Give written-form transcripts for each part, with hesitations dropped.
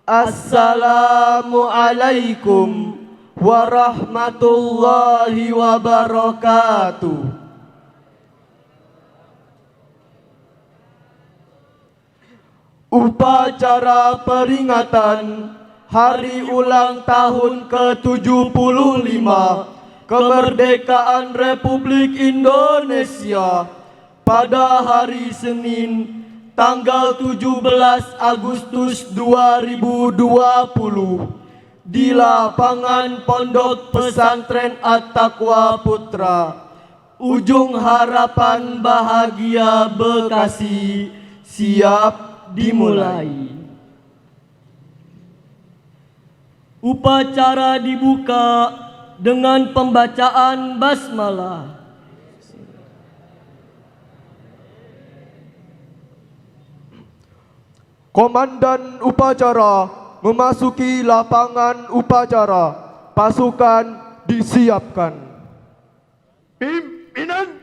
Assalamualaikum warahmatullahi wabarakatuh. Upacara peringatan Hari Ulang Tahun ke-75 Kemerdekaan Republik Indonesia pada hari Senin tanggal 17 Agustus 2020 di lapangan Pondok Pesantren At-Taqwa Putra, Ujung Harapan Bahagia, Bekasi, siap dimulai. Upacara dibuka dengan pembacaan basmalah. Komandan upacara memasuki lapangan upacara. Pasukan disiapkan. Pimpinan,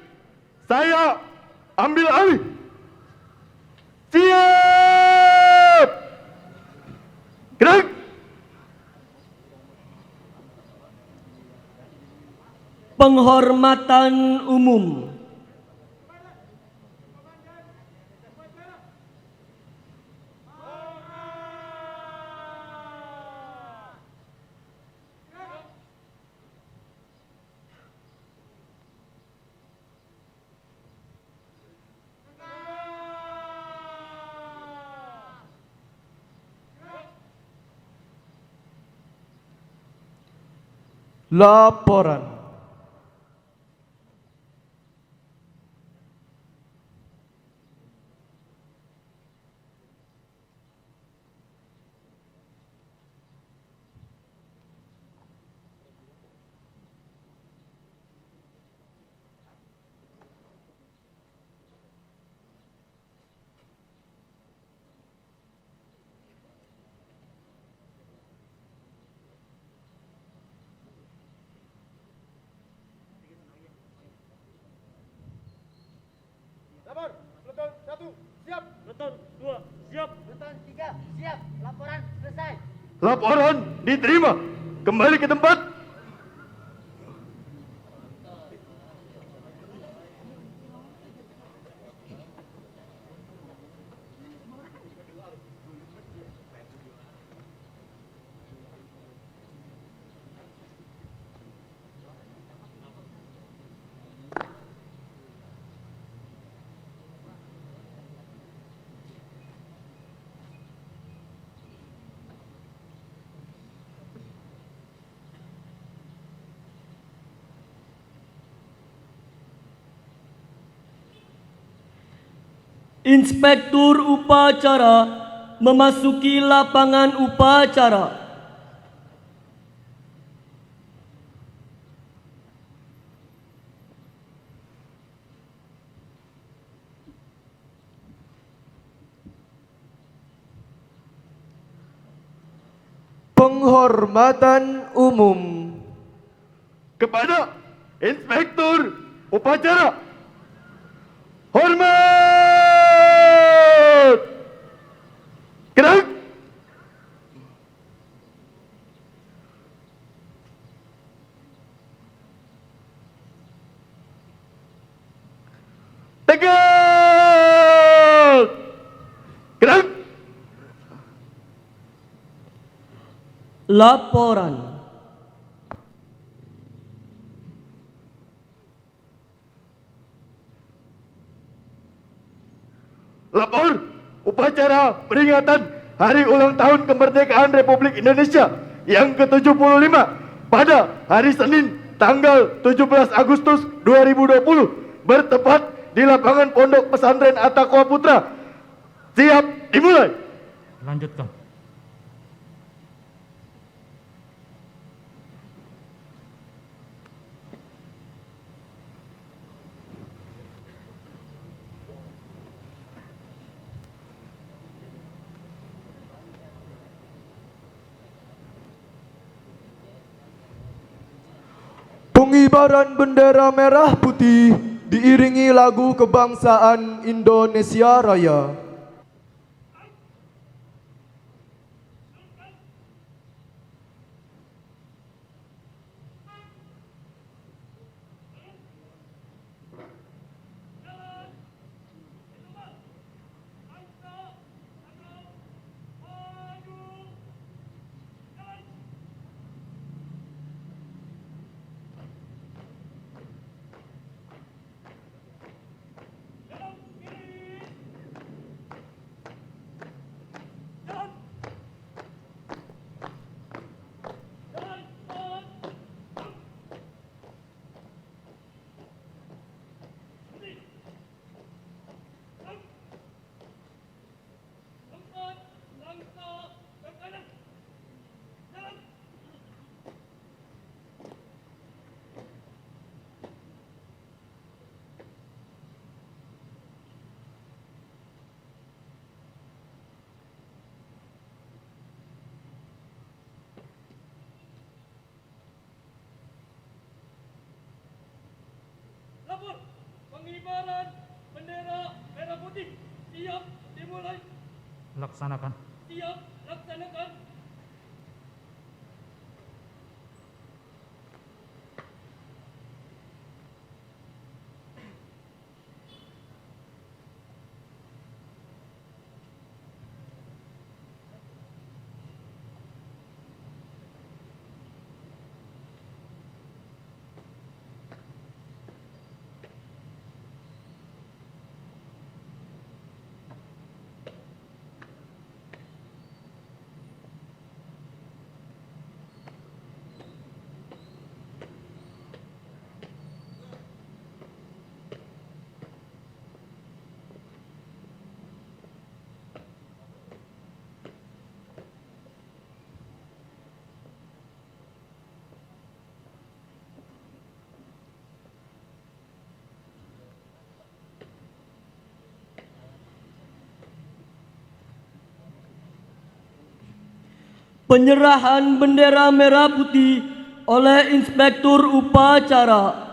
saya ambil alih. Siap! Gerak! Penghormatan umum. Laporan. Lapor, Peleton 1, siap. Peleton 2, siap. Peleton 3, siap. Laporan selesai. Laporan diterima. Kembali ke tempat. Inspektur upacara memasuki lapangan upacara. Penghormatan umum Kepada Inspektur Upacara. Hormat! Gerak! Tegak! Gerak! laporan. Lapor upacara peringatan Hari Ulang Tahun Kemerdekaan Republik Indonesia yang ke-75 pada hari Senin tanggal 17 Agustus 2020 bertepat di lapangan Pondok Pesantren At-Taqwa Putra. Siap dimulai. Lanjutkan. Pengibaran bendera merah putih diiringi lagu kebangsaan Indonesia Raya. Pengibaran bendera merah putih. Siap dimulai. Laksanakan. Siap laksanakan. Penyerahan bendera merah putih oleh Inspektur Upacara.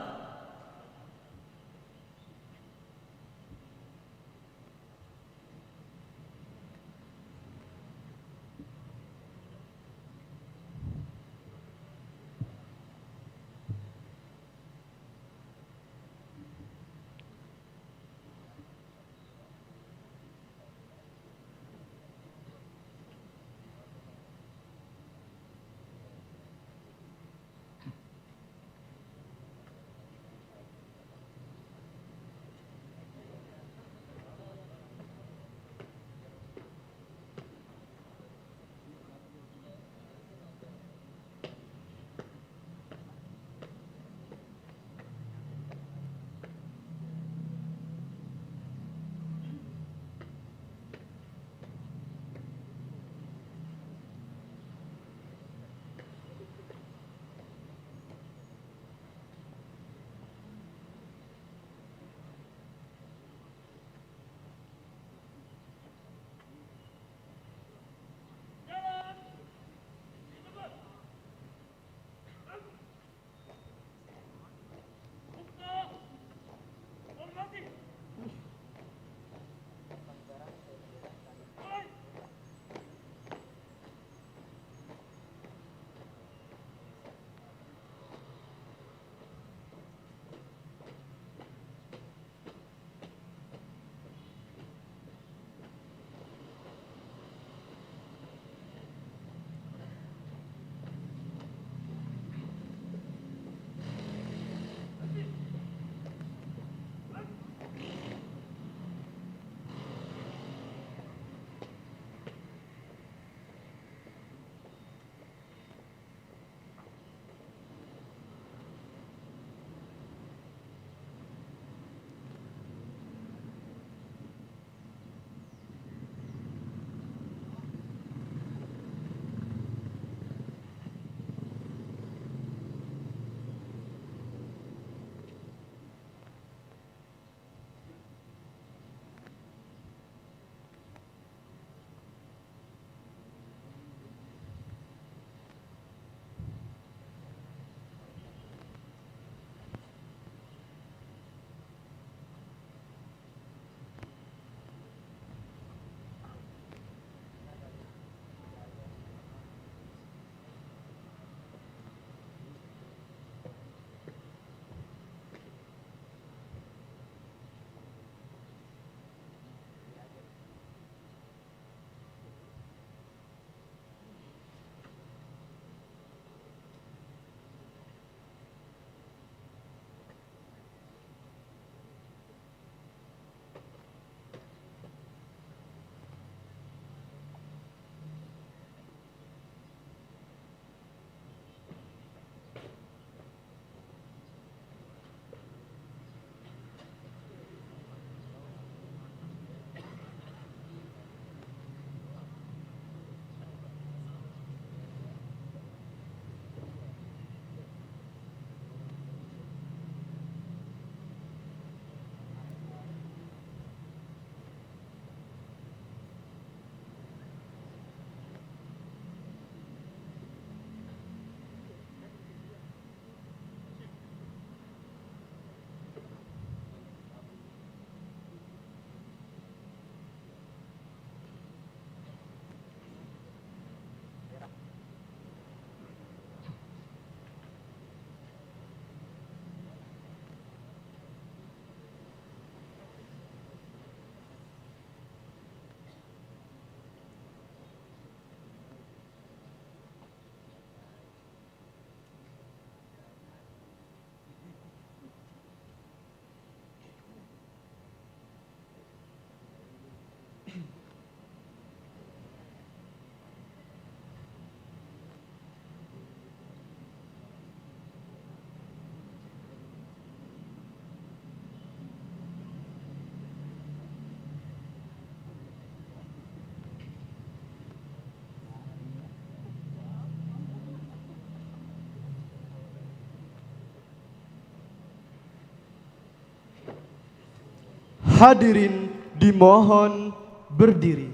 Hadirin dimohon berdiri.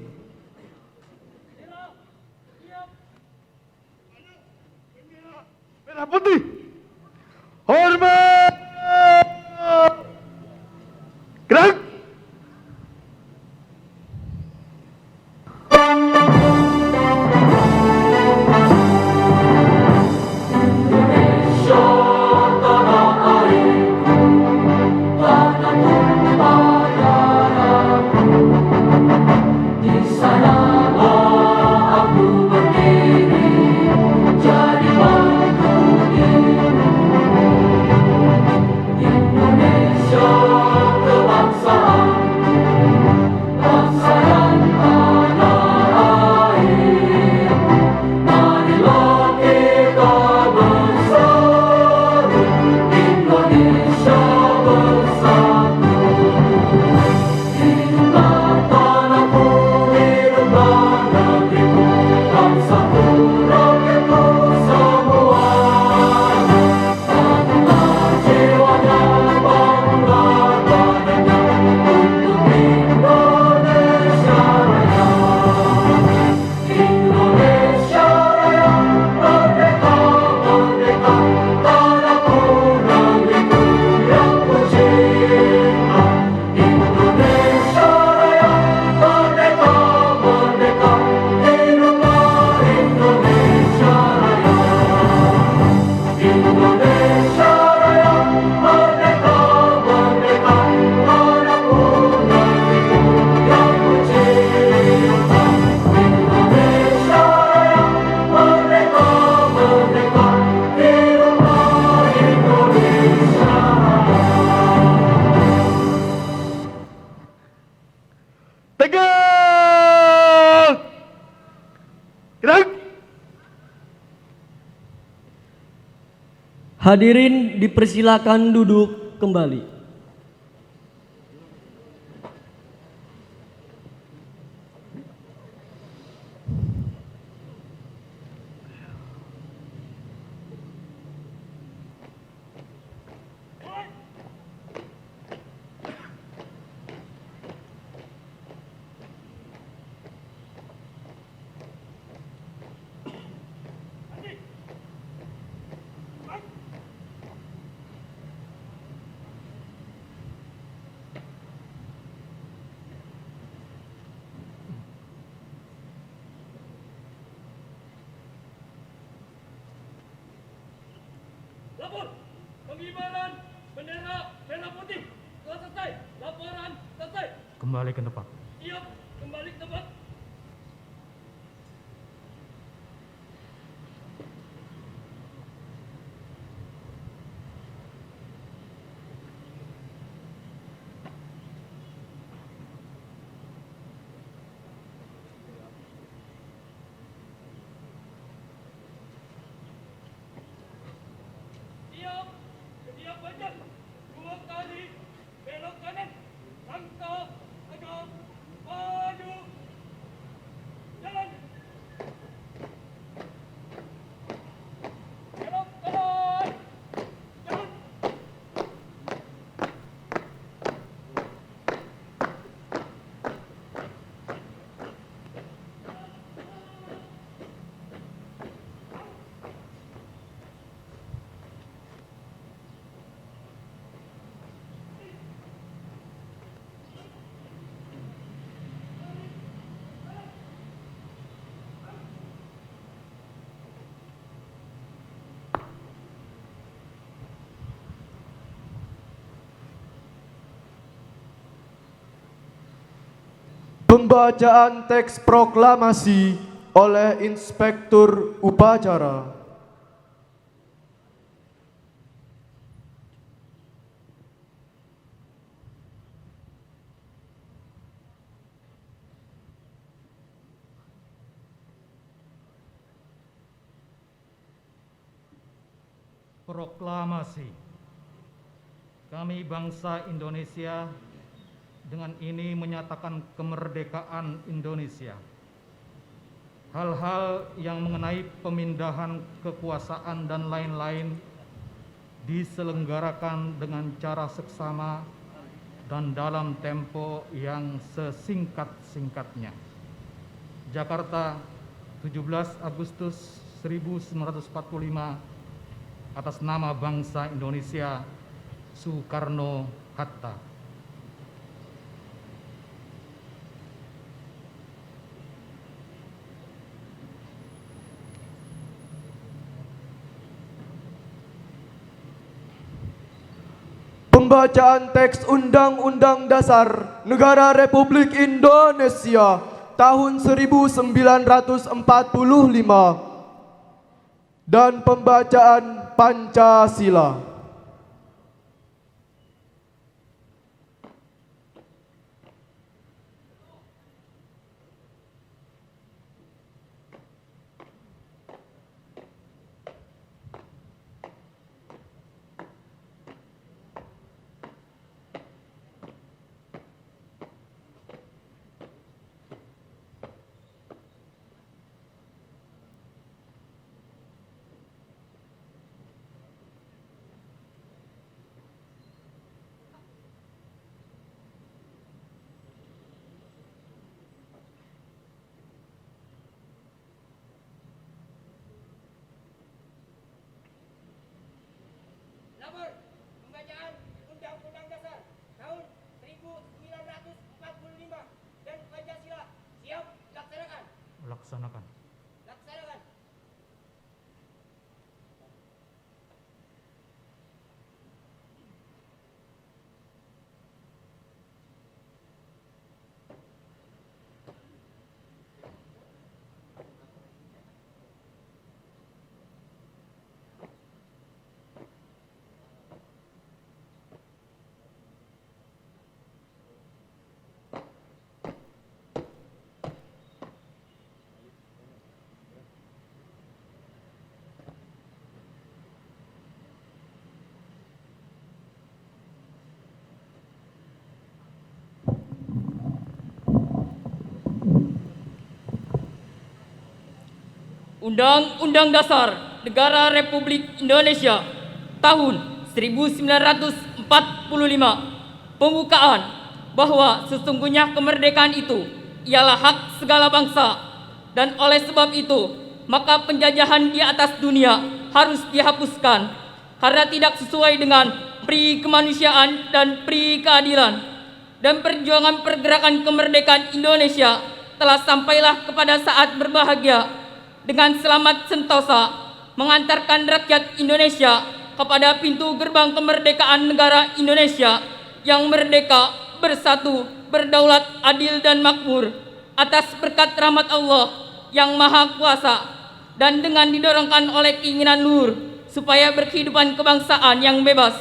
Merah putih. Hormat. Gerak. Tegak. Gerak. Hadirin dipersilakan duduk kembali. Lapor. Pengibaran bendera merah putih telah selesai. Laporan selesai. Kembali ke tempat. Siap. Kembali ke tempat. Siap. Siap baca. 2 kali belok kanan. Langkah tegak. Maju. Jalan. Belok kanan. Jalan. Pembacaan teks proklamasi oleh Inspektur Upacara. Proklamasi. Kami bangsa Indonesia dengan ini menyatakan kemerdekaan Indonesia. Hal-hal yang mengenai pemindahan kekuasaan dan lain-lain diselenggarakan dengan cara seksama dan dalam tempo yang sesingkat-singkatnya. Jakarta, 17 Agustus 1945, atas nama bangsa Indonesia, Soekarno-Hatta. Pembacaan teks Undang-Undang Dasar Negara Republik Indonesia tahun 1945 dan pembacaan Pancasila. Lapor pembacaan Undang-Undang Dasar tahun 1945 dan Pancasila. Siap, laksanakan. Laksanakan. Laksanakan. Undang-Undang Dasar Negara Republik Indonesia tahun 1945. Pembukaan bahwa sesungguhnya kemerdekaan itu ialah hak segala bangsa, dan oleh sebab itu maka penjajahan di atas dunia harus dihapuskan karena tidak sesuai dengan pri kemanusiaan dan pri keadilan, dan perjuangan pergerakan kemerdekaan Indonesia telah sampailah kepada saat berbahagia dengan selamat sentosa mengantarkan rakyat Indonesia kepada pintu gerbang kemerdekaan negara Indonesia yang merdeka, bersatu, berdaulat, adil dan makmur atas berkat rahmat Allah yang Maha Kuasa, dan dengan didorongkan oleh keinginan luhur supaya berkehidupan kebangsaan yang bebas,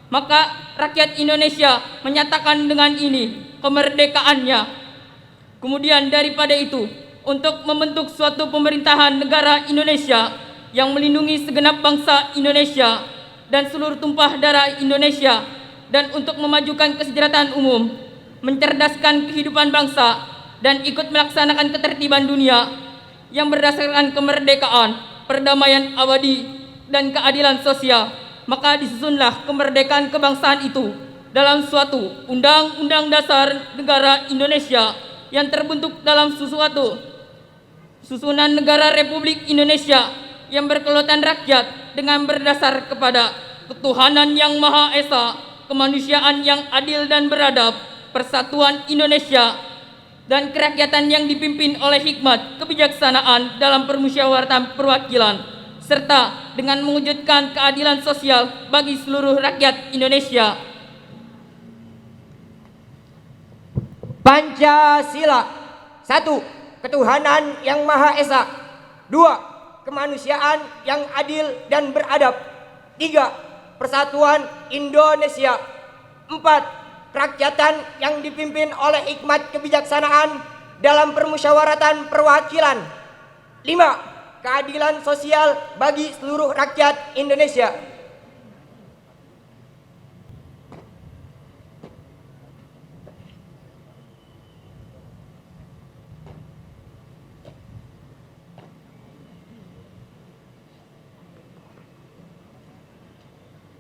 maka rakyat Indonesia menyatakan dengan ini kemerdekaannya. Kemudian daripada itu, untuk membentuk suatu pemerintahan negara Indonesia yang melindungi segenap bangsa Indonesia dan seluruh tumpah darah Indonesia, dan untuk memajukan kesejahteraan umum, mencerdaskan kehidupan bangsa, dan ikut melaksanakan ketertiban dunia yang berdasarkan kemerdekaan, perdamaian abadi, dan keadilan sosial, maka disusunlah kemerdekaan kebangsaan itu dalam suatu Undang-Undang Dasar Negara Indonesia yang terbentuk dalam susunan negara Republik Indonesia yang berkedaulatan rakyat dengan berdasar kepada ketuhanan yang Maha Esa, kemanusiaan yang adil dan beradab, persatuan Indonesia, dan kerakyatan yang dipimpin oleh hikmat kebijaksanaan dalam permusyawaratan perwakilan, serta dengan mewujudkan keadilan sosial bagi seluruh rakyat Indonesia. Pancasila. 1. Ketuhanan yang Maha Esa. 2. Kemanusiaan yang adil dan beradab. 3. Persatuan Indonesia. 4. Kerakyatan yang dipimpin oleh hikmat kebijaksanaan dalam permusyawaratan perwakilan. 5. Keadilan sosial bagi seluruh rakyat Indonesia.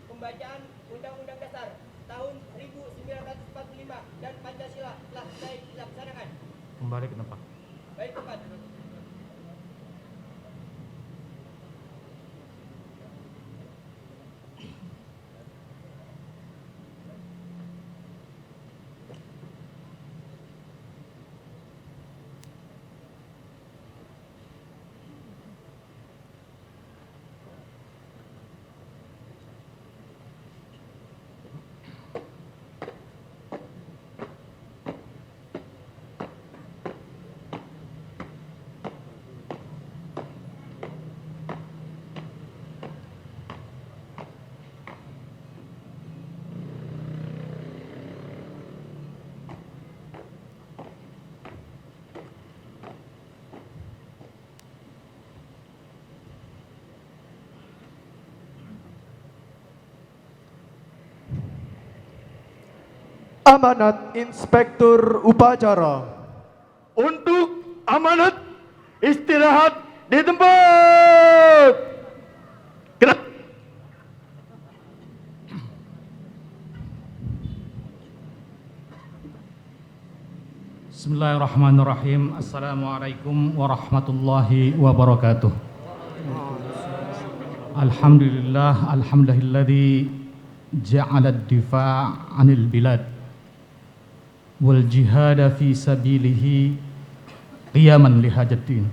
Pembacaan Undang-Undang Dasar tahun 1945 dan Pancasila telah selesai dilaksanakan. Kembali ke tempat. Baik tempat. Amanat Inspektur Upacara. Untuk amanat istirahat di tempat. Gerak. Bismillahirrahmanirrahim. Assalamualaikum warahmatullahi wabarakatuh. Alhamdulillahilladzi ja'ala ad-difa' 'anil bilad wal jihada fi sabilihi qiyaman lihajatin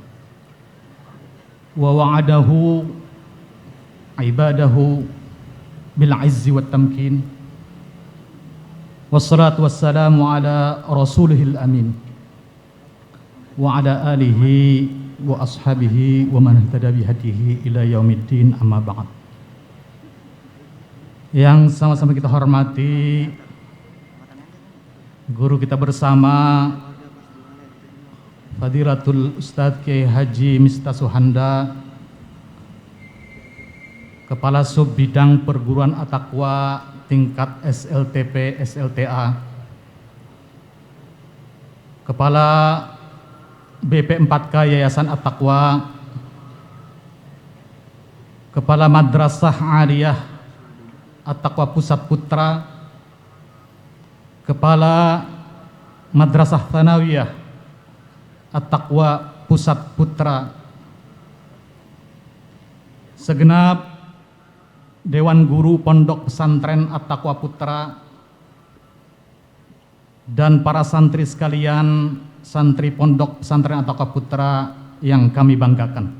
wa wa'adahu ibadahu bil 'izzi wat tamkin wassalatu wassalamu ala rasulihil amin wa ala alihi wa ashabihi wa man ihtada bihadihi ila yaumiddin, amma ba'd. Yang sama-sama kita hormati guru kita bersama Fadilatul Ustadz Kiai Haji Miftah Suhanda, Kepala Sub Bidang Perguruan At-Taqwa tingkat SLTP SLTA, Kepala BP4K Yayasan At-Taqwa, Kepala Madrasah Aliyah At-Taqwa Pusat Putra, Kepala Madrasah Thanawiyah At-Taqwa Pusat Putra, segenap Dewan Guru Pondok Pesantren At-Taqwa Putra, dan para santri sekalian, santri Pondok Pesantren At-Taqwa Putra yang kami banggakan.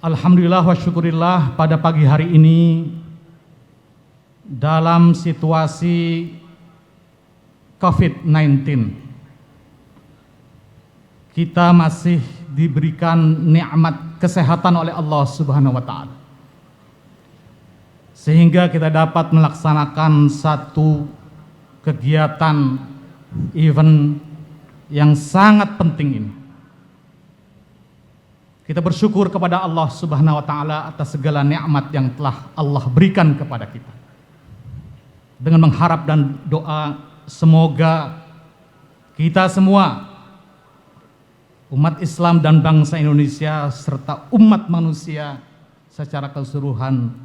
Alhamdulillah wa syukurillah, pada pagi hari ini dalam situasi COVID-19 kita masih diberikan nikmat kesehatan oleh Allah Subhanahu wa taala, sehingga kita dapat melaksanakan satu kegiatan event yang sangat penting ini. Kita bersyukur kepada Allah Subhanahu wa taala atas segala nikmat yang telah Allah berikan kepada kita, dengan mengharap dan doa semoga kita semua, umat Islam dan bangsa Indonesia serta umat manusia secara keseluruhan,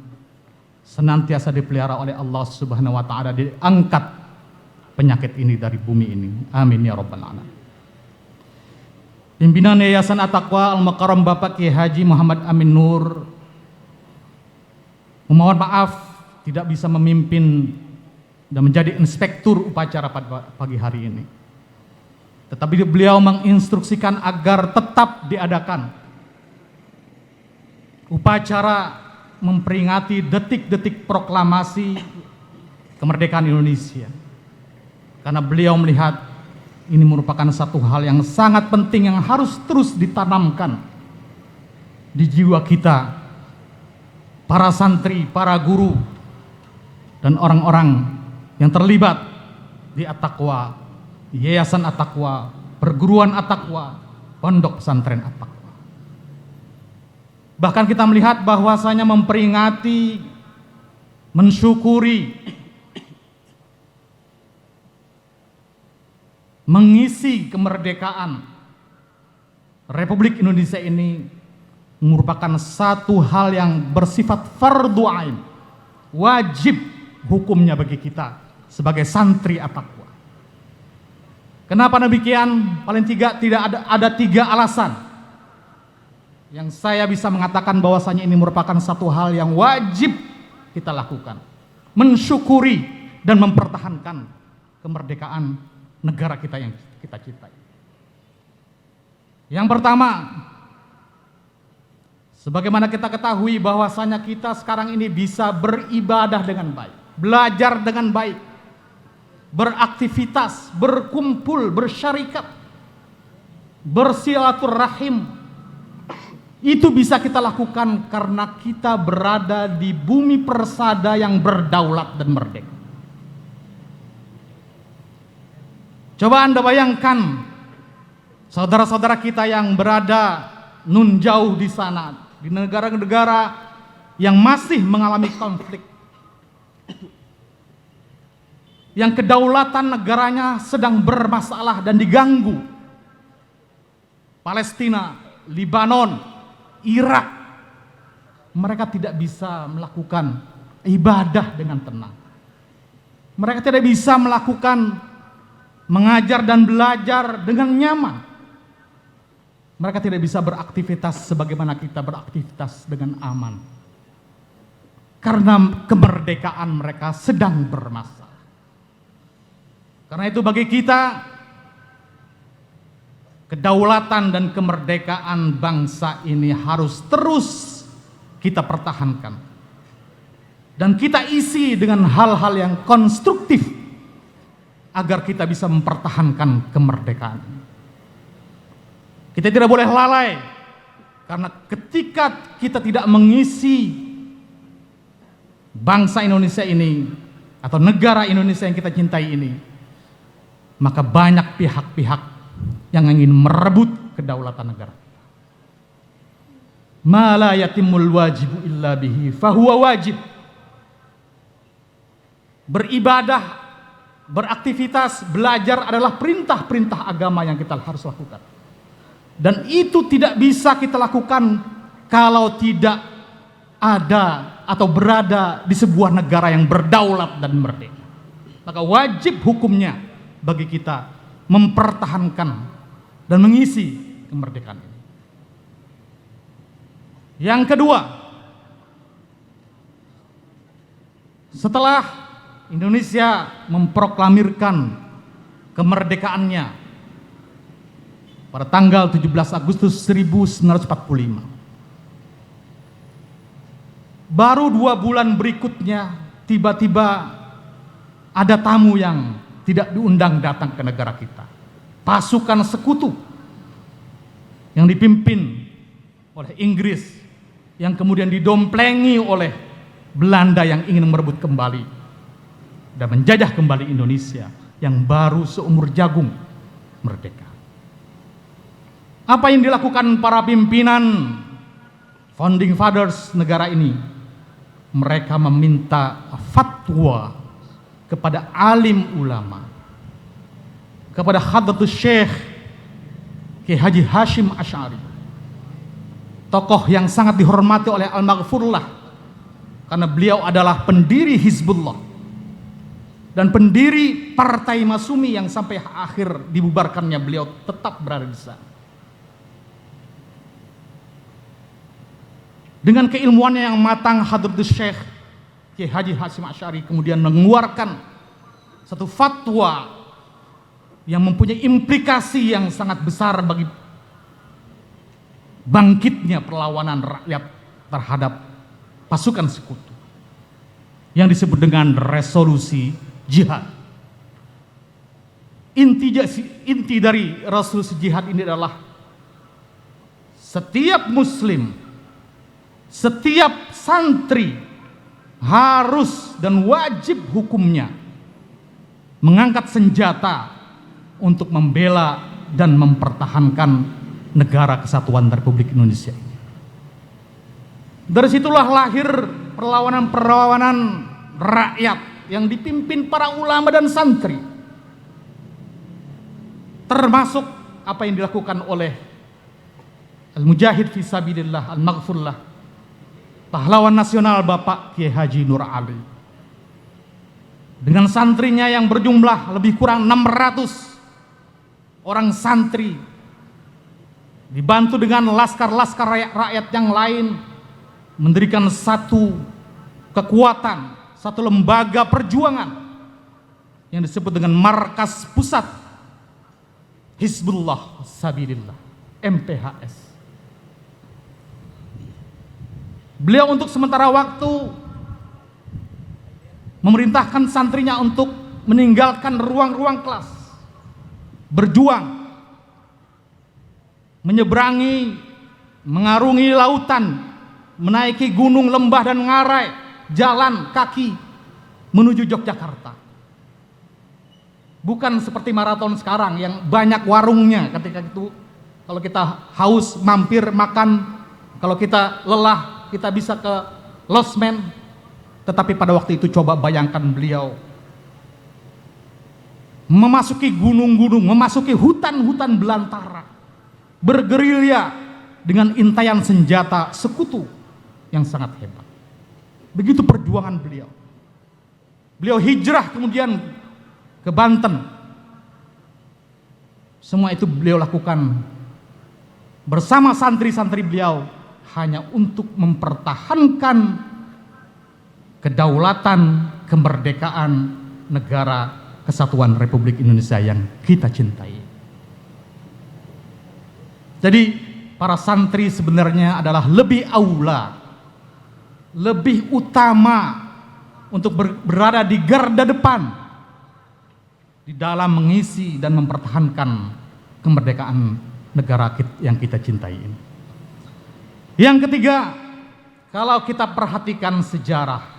senantiasa dipelihara oleh Allah Subhanahu wa taala, diangkat penyakit ini dari bumi ini. Amin ya rabbal alamin. Pimpinan Yayasan At-Taqwa Al-Mukarram Bapak Kiai Haji Muhammad Amin Nur memohon maaf tidak bisa memimpin dan menjadi inspektur upacara pada pagi hari ini. Tetapi beliau menginstruksikan agar tetap diadakan upacara memperingati detik-detik proklamasi kemerdekaan Indonesia. Karena beliau melihat ini merupakan satu hal yang sangat penting yang harus terus ditanamkan di jiwa kita, para santri, para guru, dan orang-orang yang terlibat di At-Taqwa, Yayasan At-Taqwa, Perguruan At-Taqwa, Pondok Pesantren At-Taqwa. Bahkan kita melihat bahwasanya memperingati, mensyukuri, mengisi kemerdekaan Republik Indonesia ini merupakan satu hal yang bersifat fardhu ain, wajib hukumnya bagi kita sebagai santri at-taqwa. Kenapa demikian? Paling tidak ada 3 alasan yang saya bisa mengatakan bahwasanya ini merupakan satu hal yang wajib kita lakukan. Mensyukuri dan mempertahankan kemerdekaan negara kita yang kita cintai. Yang pertama, sebagaimana kita ketahui bahwasanya kita sekarang ini bisa beribadah dengan baik, belajar dengan baik, beraktivitas, berkumpul, bersyarikat, bersilaturahim. Itu bisa kita lakukan karena kita berada di bumi persada yang berdaulat dan merdeka. Coba Anda bayangkan saudara-saudara kita yang berada nun jauh di sana, di negara-negara yang masih mengalami konflik, yang kedaulatan negaranya sedang bermasalah dan diganggu. Palestina, Libanon, Irak, mereka tidak bisa melakukan ibadah dengan tenang. Mereka tidak bisa melakukan mengajar dan belajar dengan nyaman. Mereka tidak bisa beraktivitas sebagaimana kita beraktivitas dengan aman. Karena kemerdekaan mereka sedang bermasalah. Karena itu bagi kita, kedaulatan dan kemerdekaan bangsa ini harus terus kita pertahankan. Dan kita isi dengan hal-hal yang konstruktif agar kita bisa mempertahankan kemerdekaan. Kita tidak boleh lalai, karena ketika kita tidak mengisi bangsa Indonesia ini atau negara Indonesia yang kita cintai ini, maka banyak pihak-pihak yang ingin merebut kedaulatan negara. Ma la yatimul wajibu illa bihi fahuwa wajib. Beribadah, beraktivitas, belajar adalah perintah-perintah agama yang kita harus lakukan. Dan itu tidak bisa kita lakukan kalau tidak ada atau berada di sebuah negara yang berdaulat dan merdeka. Maka wajib hukumnya bagi kita mempertahankan dan mengisi kemerdekaan ini. Yang kedua, setelah Indonesia memproklamirkan kemerdekaannya pada tanggal 17 Agustus 1945, baru 2 bulan berikutnya tiba-tiba ada tamu yang tidak diundang datang ke negara kita. Pasukan sekutu yang dipimpin oleh Inggris, yang kemudian didomplengi oleh Belanda yang ingin merebut kembali dan menjajah kembali Indonesia yang baru seumur jagung merdeka. Apa yang dilakukan para pimpinan founding fathers negara ini? Mereka meminta fatwa kepada alim ulama, kepada Hadratus Syekh Kiai Haji Hashim Asy'ari, tokoh yang sangat dihormati oleh Al-Maghfurlah karena beliau adalah pendiri Hizbullah dan pendiri Partai Masumi yang sampai akhir dibubarkannya beliau tetap berada di sana. Dengan keilmuannya yang matang, Hadratus Syekh Kiai Haji Hashim Asy'ari kemudian mengeluarkan satu fatwa yang mempunyai implikasi yang sangat besar bagi bangkitnya perlawanan rakyat terhadap pasukan sekutu yang disebut dengan resolusi jihad. Inti dari resolusi jihad ini adalah setiap muslim, setiap santri harus dan wajib hukumnya mengangkat senjata untuk membela dan mempertahankan negara kesatuan Republik Indonesia ini. Dari situlah lahir perlawanan-perlawanan rakyat yang dipimpin para ulama dan santri, termasuk apa yang dilakukan oleh Al-Mujahid Fisabilillah Al-Maghfurlah, pahlawan nasional Bapak Kiai Haji Nur Ali. dengan santrinya yang berjumlah lebih kurang 600 orang santri, dibantu dengan laskar-laskar rakyat yang lain, mendirikan satu kekuatan, satu lembaga perjuangan yang disebut dengan Markas Pusat Hizbullah Sabilillah, MPHS. Beliau untuk sementara waktu memerintahkan santrinya untuk meninggalkan ruang-ruang kelas, berjuang, menyeberangi, mengarungi lautan, menaiki gunung, lembah dan ngarai, jalan kaki menuju Yogyakarta. Bukan seperti maraton sekarang yang banyak warungnya. Ketika itu kalau kita haus mampir makan, kalau kita lelah kita bisa ke losmen. Tetapi pada waktu itu coba bayangkan beliau memasuki gunung-gunung, memasuki hutan-hutan belantara, bergerilya dengan intaian senjata sekutu yang sangat hebat. Begitu perjuangan beliau. Beliau hijrah kemudian ke Banten. Semua itu beliau lakukan bersama santri-santri beliau hanya untuk mempertahankan kedaulatan, kemerdekaan negara kesatuan Republik Indonesia yang kita cintai. Jadi para santri sebenarnya adalah lebih aula, lebih utama untuk berada di garda depan di dalam mengisi dan mempertahankan kemerdekaan negara yang kita cintai ini. Yang ketiga, kalau kita perhatikan sejarah,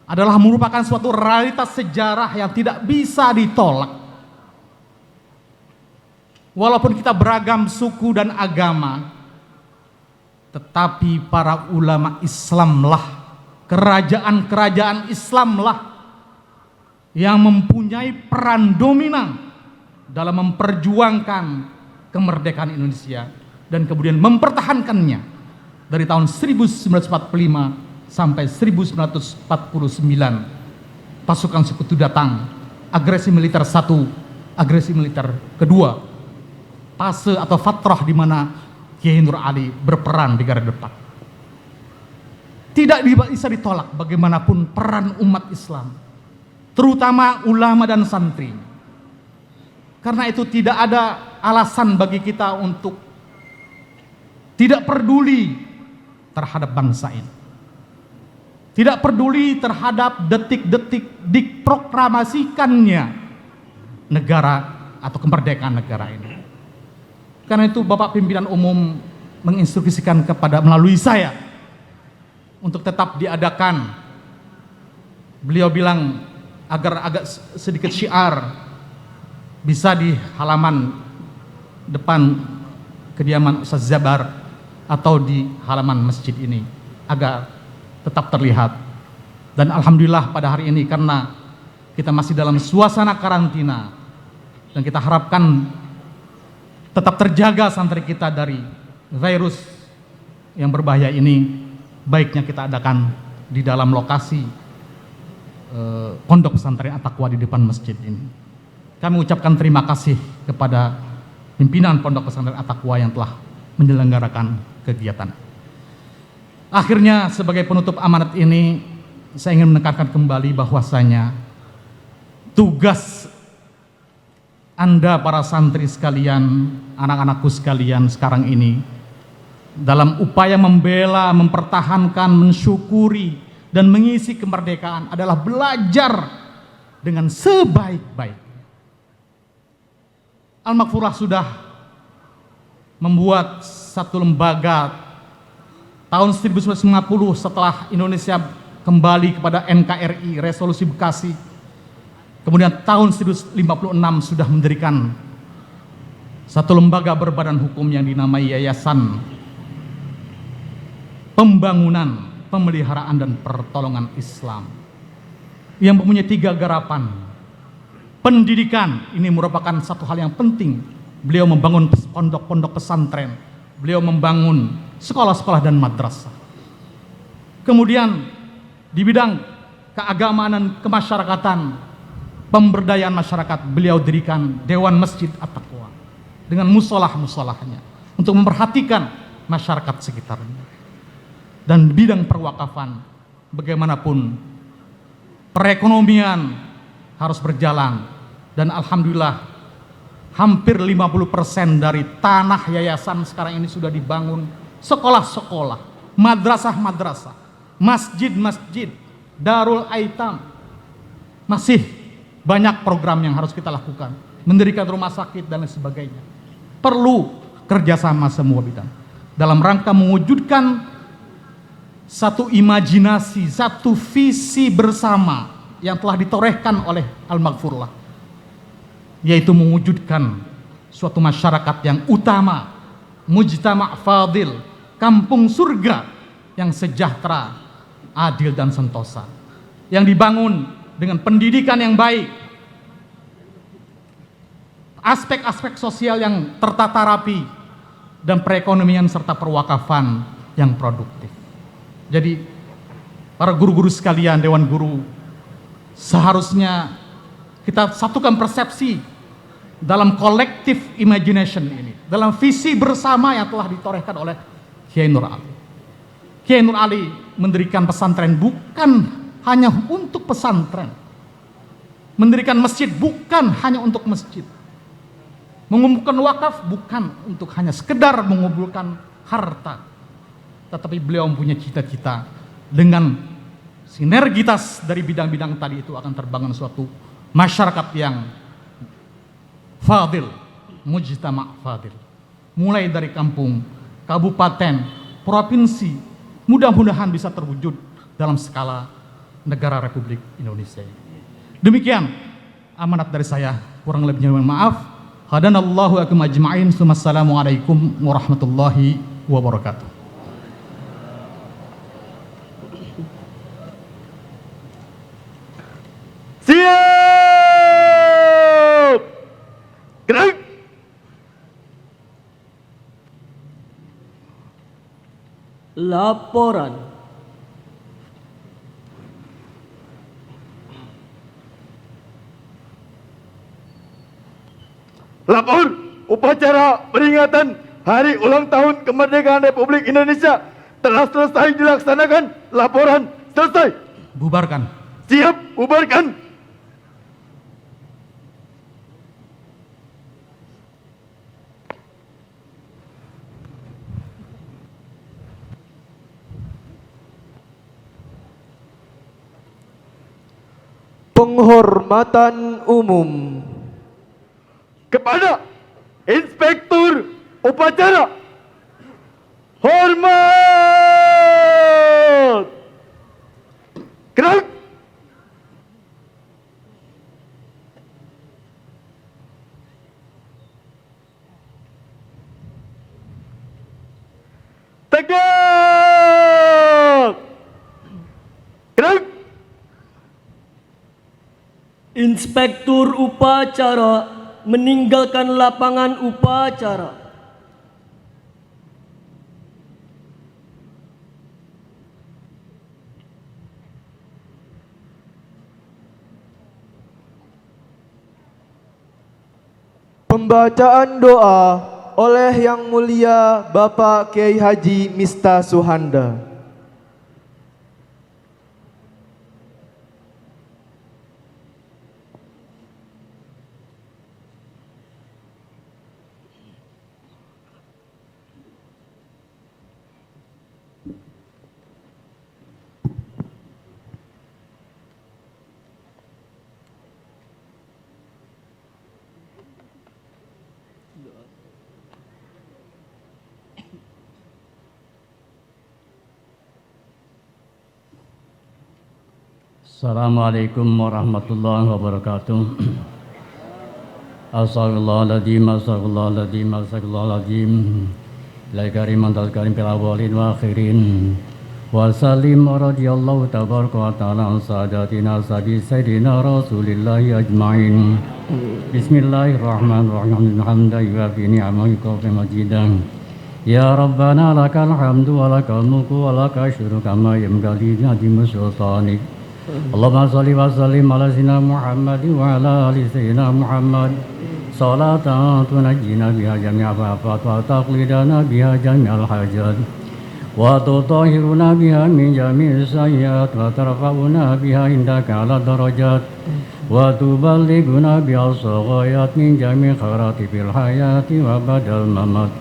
adalah merupakan suatu realitas sejarah yang tidak bisa ditolak. Walaupun kita beragam suku dan agama, tetapi para ulama Islamlah, kerajaan-kerajaan Islamlah yang mempunyai peran dominan dalam memperjuangkan kemerdekaan Indonesia dan kemudian mempertahankannya dari tahun 1945 sampai 1949. Pasukan sekutu datang, agresi militer satu, agresi militer kedua, fase atau fatrah di mana Kiai Nur Ali berperan di garda depan. Tidak bisa ditolak bagaimanapun peran umat Islam, terutama ulama dan santri. Karena itu tidak ada alasan bagi kita untuk tidak peduli terhadap bangsa ini. Tidak peduli terhadap detik-detik diproklamasikannya negara atau kemerdekaan negara ini. Karena itu Bapak Pimpinan Umum menginstruksikan kepada melalui saya untuk tetap diadakan. Beliau bilang agar agak sedikit syiar bisa di halaman depan kediaman Ustaz Jabar atau di halaman masjid ini agar tetap terlihat. Dan alhamdulillah pada hari ini karena kita masih dalam suasana karantina dan kita harapkan tetap terjaga santri kita dari virus yang berbahaya ini, baiknya kita adakan di dalam lokasi pondok pesantren At-Taqwa di depan masjid ini. Kami ucapkan terima kasih kepada pimpinan pondok pesantren At-Taqwa yang telah menyelenggarakan kegiatan. Akhirnya sebagai penutup amanat ini, saya ingin menekankan kembali bahwasanya tugas Anda para santri sekalian, anak-anakku sekalian sekarang ini, dalam upaya membela, mempertahankan, mensyukuri, dan mengisi kemerdekaan adalah belajar dengan sebaik-baik. Al-Maghfurah sudah membuat satu lembaga tahun 1950 setelah Indonesia kembali kepada NKRI, Resolusi Bekasi. Kemudian tahun 1956 sudah mendirikan satu lembaga berbadan hukum yang dinamai Yayasan Pembangunan, Pemeliharaan dan Pertolongan Islam yang mempunyai 3 garapan. Pendidikan, ini merupakan satu hal yang penting. Beliau membangun pondok-pondok pesantren, beliau membangun sekolah-sekolah dan madrasah. Kemudian di bidang keagamaan dan kemasyarakatan, pemberdayaan masyarakat, beliau dirikan Dewan Masjid At-Taqwa dengan musolah-musolahnya untuk memperhatikan masyarakat sekitarnya. Dan bidang perwakafan, bagaimanapun perekonomian harus berjalan, dan alhamdulillah hampir 50% dari tanah yayasan sekarang ini sudah dibangun sekolah-sekolah, madrasah-madrasah, masjid-masjid, darul aitam. Masih banyak program yang harus kita lakukan, mendirikan rumah sakit dan lain sebagainya. Perlu kerjasama semua bidang dalam rangka mewujudkan satu imajinasi, satu visi bersama yang telah ditorehkan oleh Al-Maghfurlah, yaitu mewujudkan suatu masyarakat yang utama, mujtama' fadil, kampung surga yang sejahtera, adil dan sentosa, yang dibangun dengan pendidikan yang baik, aspek-aspek sosial yang tertata rapi, dan perekonomian serta perwakafan yang produktif. Jadi para guru-guru sekalian, Dewan Guru, seharusnya kita satukan persepsi dalam collective imagination ini, dalam visi bersama yang telah ditorehkan oleh Kiai Nur Ali. Kiai Nur Ali mendirikan pesantren bukan hanya untuk pesantren, mendirikan masjid bukan hanya untuk masjid, mengumpulkan wakaf bukan untuk hanya sekedar mengumpulkan harta, tetapi beliau mempunyai cita-cita dengan sinergitas dari bidang-bidang tadi itu akan terbangun suatu masyarakat yang fadil, mujtama' fadil. Mulai dari kampung, kabupaten, provinsi, mudah-mudahan bisa terwujud dalam skala negara Republik Indonesia. Demikian amanat dari saya, kurang lebihnya mohon maaf. Hadanallahu akum ajma'in. Assalamualaikum warahmatullahi wabarakatuh. Siap! Gerak! Laporan. Lapor upacara peringatan Hari Ulang Tahun Kemerdekaan Republik Indonesia telah selesai dilaksanakan. Laporan selesai. Bubarkan. Siap, bubarkan. Penghormatan umum Kepada Inspektur Upacara, hormat. Gerak. Tegak. Gerak. Inspektur upacara meninggalkan lapangan upacara. Pembacaan doa oleh Yang Mulia Bapak Kiai Haji Miftah Suhanda. Assalamualaikum warahmatullahi wabarakatuh. Astagfirullahaladzim, astagfirullahaladzim, astagfirullahaladzim. La karim antal karim fil awwalin wa akhirin. Wa sallim radhiyallahu tabaraka wa ta'ala an sadatina sabi sayyidina Rasulillahi ajma'in. Bismillahirrahmanirrahim. Alhamdulillahi wa bi ni'amika wa majidan. Ya Rabbana lakal hamdu wa lakal mulku wa lakal syukru kama yanbaghi li 'azimi sultanik. Allahumma salli wa sallim ala sayyidina Muhammad wa ala ali sayyidina Muhammad salatan tunajjina biha jami'a al-afat wa taqlidana biha jami'al hajat wa tutahhiruna biha min jami'is sayyi'at wa tarfa'una biha indaka ala darajat wa tuballighuna biha as-saghayat min jami'i khairati fil hayati wa badal mamat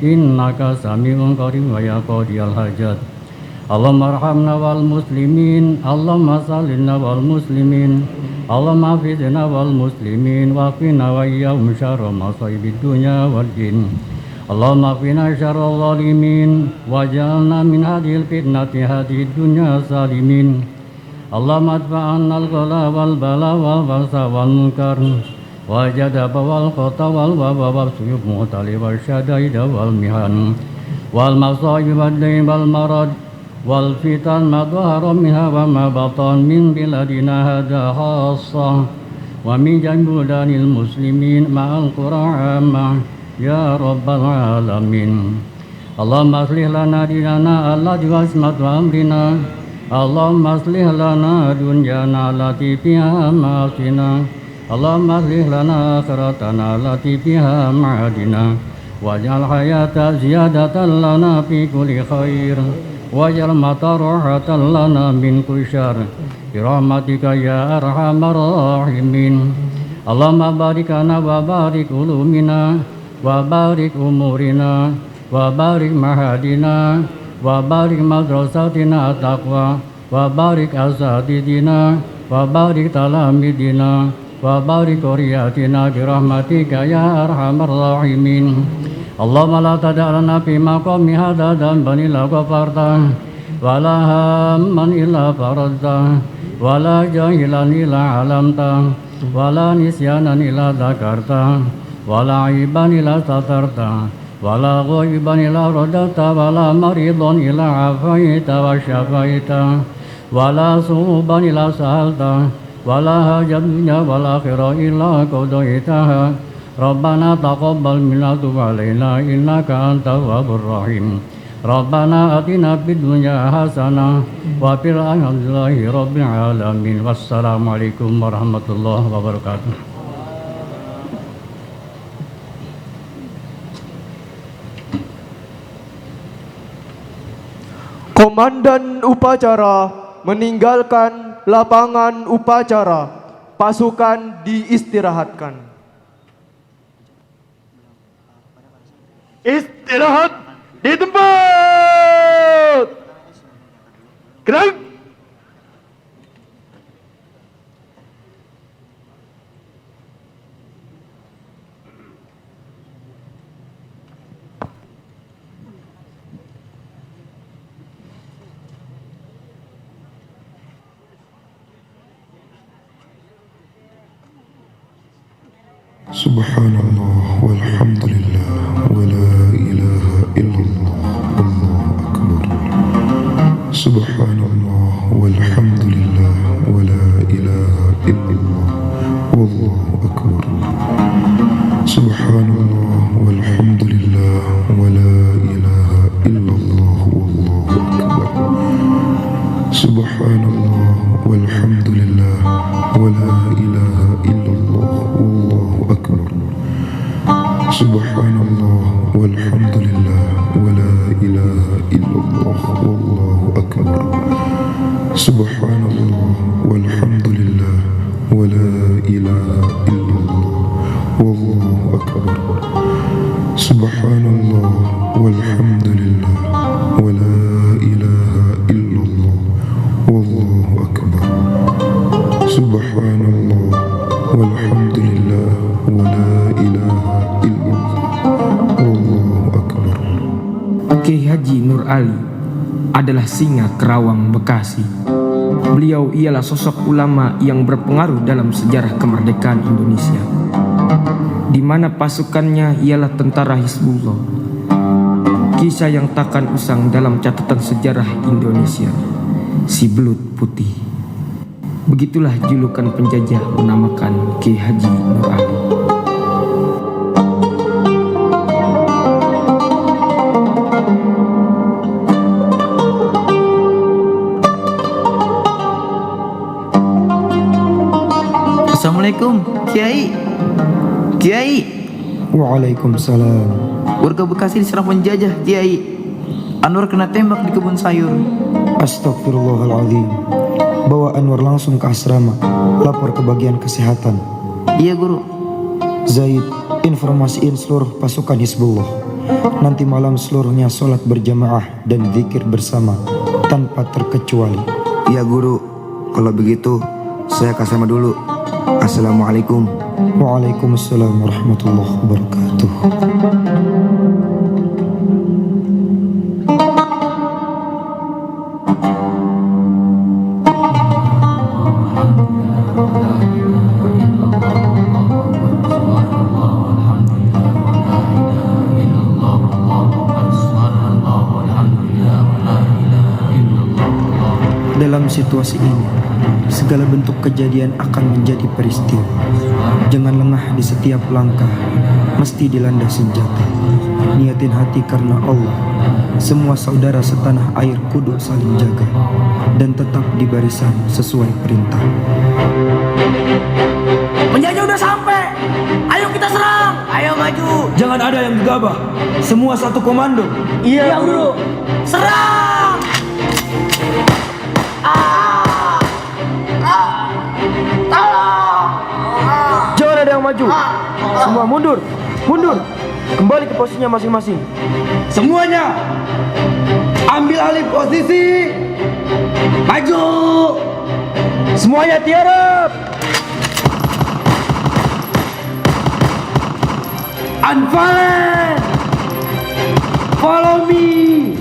innaka sami'un qarib wa ya qadiyal hajat. Allahumma arhamna wal muslimin, Allahumma salina wal muslimin, Allahumma hafidna wal muslimin, wa qina wa iyyahum syarra masaibid dunya wal din. Allahumma qina syarra zalimin, wa ja'alna min hadhil fitnati hadhid dunya salimin. Allahumma adfa'anna al-ghala wal bala wal basa wal munkar, wa jadaba wal qata wal waba wal suyub muhtali wal syadaida wal mihan, wal masaib wal dain wal marad, wal fitan ma dhahara minha wa ma batan min biladina hada khassa wa min jambudanil muslimin ma'al qura amma ya rabbal alamin. Allahumma aslih lana dinana alladhi wasmatu amrina, Allahumma aslih lana dunyana allati fiha ma'asina, Allahumma aslih lana akhiratana allati fiha ma'adina, waj'al hayata ziyadatan lana fi kulli khair, waj'al mata rahatan lana min kulli syarr bi rahmatika ya arhamar rahimin. Allahumma barik lana wa barik ulumina wa barik umurina wa barik mahadina wa barik madrasatina taqwa wa barik asatidina wa barik talamidina wa barik qoriyatina bi rahmatika ya arhamar rahimin. Allahumma la tada'lana fi maqami hadha dhanban illa ghafarta wa la hamman illa faradta wa la jahilan illa alamta wa la nisyanan illa dhakarta wa la aiban illa satarta wa la ghaiban illa radata wa la maridan illa afaita wa syafaita wa la suban illa sahalta wa la hajatnya wal akhirah illa qadaitaha. Rabbana taqabbal minna tub alaina innaka antat tawwabur rahim. Rabbana atina fid dunya hasanah wa fil akhirati rabbil alamin. Wassalamualaikum warahmatullahi wabarakatuh. Komandan upacara meninggalkan lapangan upacara. Pasukan diistirahatkan. Istirahat di tempat. Gerak. Subhanallah walhamdulillah wa la ilaha illallah wallahu akbar. Subhanallah walhamdulillah wa la ilaha illallah wallahu akbar. Subhanallah walhamdulillah wa la ilaha illallah wallahu akbar. Subhanallah walhamdulillah wa la ilaha illallah wallahu akbar. Subhanallah walhamdulillah wa la ilaha illallah wallahu akbar. Subhanallah walhamdulillah wa la ilaha illallah wallahu akbar. Subhanallah walhamdulillah wa la ilaha illallah wallahu akbar. Subhanallah walhamdulillah wa la ilaha illallah wallahu akbar. Kiai Haji Nur Ali adalah singa Kerawang, Bekasi. Beliau ialah sosok ulama yang berpengaruh dalam sejarah kemerdekaan Indonesia, di mana pasukannya ialah tentara Hizbullah. Kisah yang takkan usang dalam catatan sejarah Indonesia, si belut putih. Begitulah julukan penjajah menamakan Kiai Haji Nur Ali. Assalamualaikum, Kiai. Kiai, Waalaikumsalam. warga Bekasi diserang penjajah, Kiai. Anwar kena tembak di kebun sayur. Astagfirullahaladzim. Bawa Anwar langsung ke asrama. Lapor ke bagian kesehatan. Iya, Guru. Zaid, informasiin seluruh pasukan Hizbullah. Nanti malam seluruhnya sholat berjamaah dan zikir bersama tanpa terkecuali. Iya Guru, kalau begitu saya ke asrama dulu. Assalamualaikum. Waalaikumsalam warahmatullahi wabarakatuh. Dalam situasi ini, segala bentuk kejadian akan menjadi peristiwa. Jangan lengah di setiap langkah, mesti dilanda senjata. Niatin hati karena Allah. Semua saudara setanah air kudu saling jaga dan tetap di barisan sesuai perintah. Penjajah udah sampai. Ayo kita serang. Ayo maju. Jangan ada yang gegabah. Semua satu komando. Iya, Guru. Serang. Jangan ada yang maju. Semua mundur. Mundur. Kembali ke posisinya masing-masing. Semuanya ambil alih posisi. Maju. Semuanya tiarap. Unfallen. Follow me.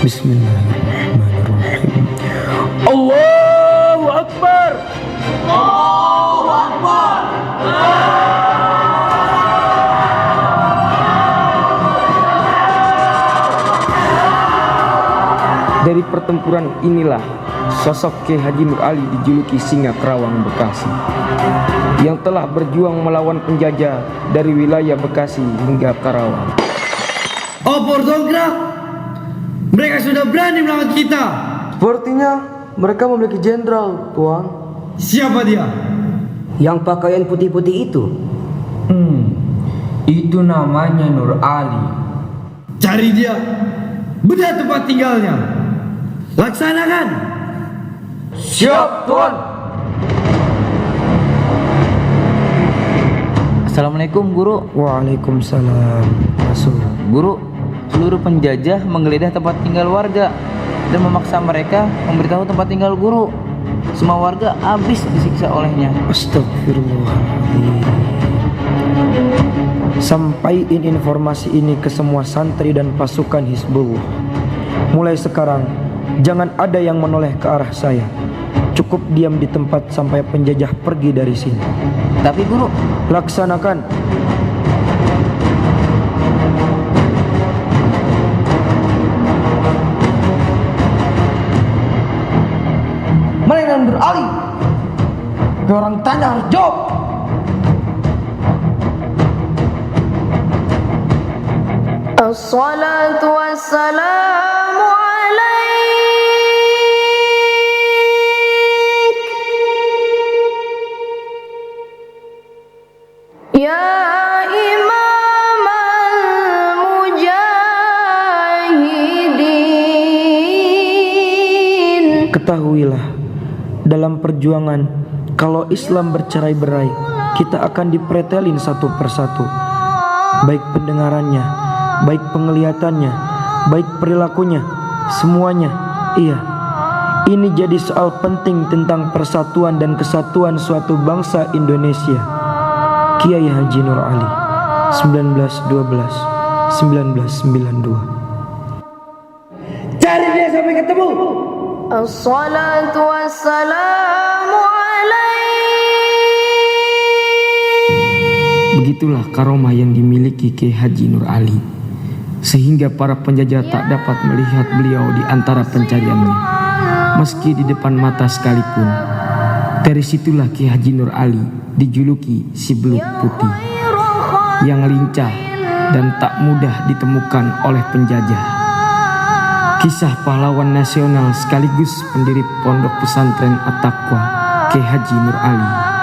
Bismillahirrahmanirrahim. Allahu Akbar. Allahu Akbar. Dari pertempuran inilah sosok Kiai Haji Nur Ali dijuluki Singa Kerawang Bekasi, yang telah berjuang melawan penjajah dari wilayah Bekasi hingga Karawang. Opor dongkrak. Mereka sudah berani melawan kita. Sepertinya mereka memiliki jenderal, Tuan. Siapa dia? Yang pakaian putih-putih itu. Itu namanya Nur Ali. Cari dia. Bedah tempat tinggalnya. Laksanakan. Siap, Tuan. Assalamualaikum, Guru. Waalaikumsalam. Masuk. Guru, seluruh penjajah menggeledah tempat tinggal warga dan memaksa mereka memberitahu tempat tinggal Guru. Semua warga habis disiksa olehnya. Astagfirullahaladzim. Sampaiin informasi ini ke semua santri dan pasukan Hizbullah. Mulai sekarang, jangan ada yang menoleh ke arah saya. Cukup diam di tempat sampai penjajah pergi dari sini. Tapi Guru, laksanakan. Mana yang beralih? Orang tanya harus jawab. Assalatu wassalamu alaik ya imam al-mujahidin. Ketahuilah, dalam perjuangan, kalau Islam bercerai-berai, kita akan dipretelin satu persatu. Baik pendengarannya, baik penglihatannya, baik perilakunya, semuanya. Iya, ini jadi soal penting tentang persatuan dan kesatuan suatu bangsa Indonesia. Kiai Haji Nur Ali, 1912-1992. Cari dia sampai ketemu. Assalatu wassalamu alaik. Begitulah karomah yang dimiliki Kiai Haji Nur Ali, sehingga para penjajah tak dapat melihat beliau di antara pencariannya, meski di depan mata sekalipun. Dari situlah Kiai Haji Nur Ali dijuluki si Beluk Putih, yang lincah dan tak mudah ditemukan oleh penjajah. Kisah pahlawan nasional sekaligus pendiri Pondok Pesantren At-Taqwa, Kiai Haji Nur Ali.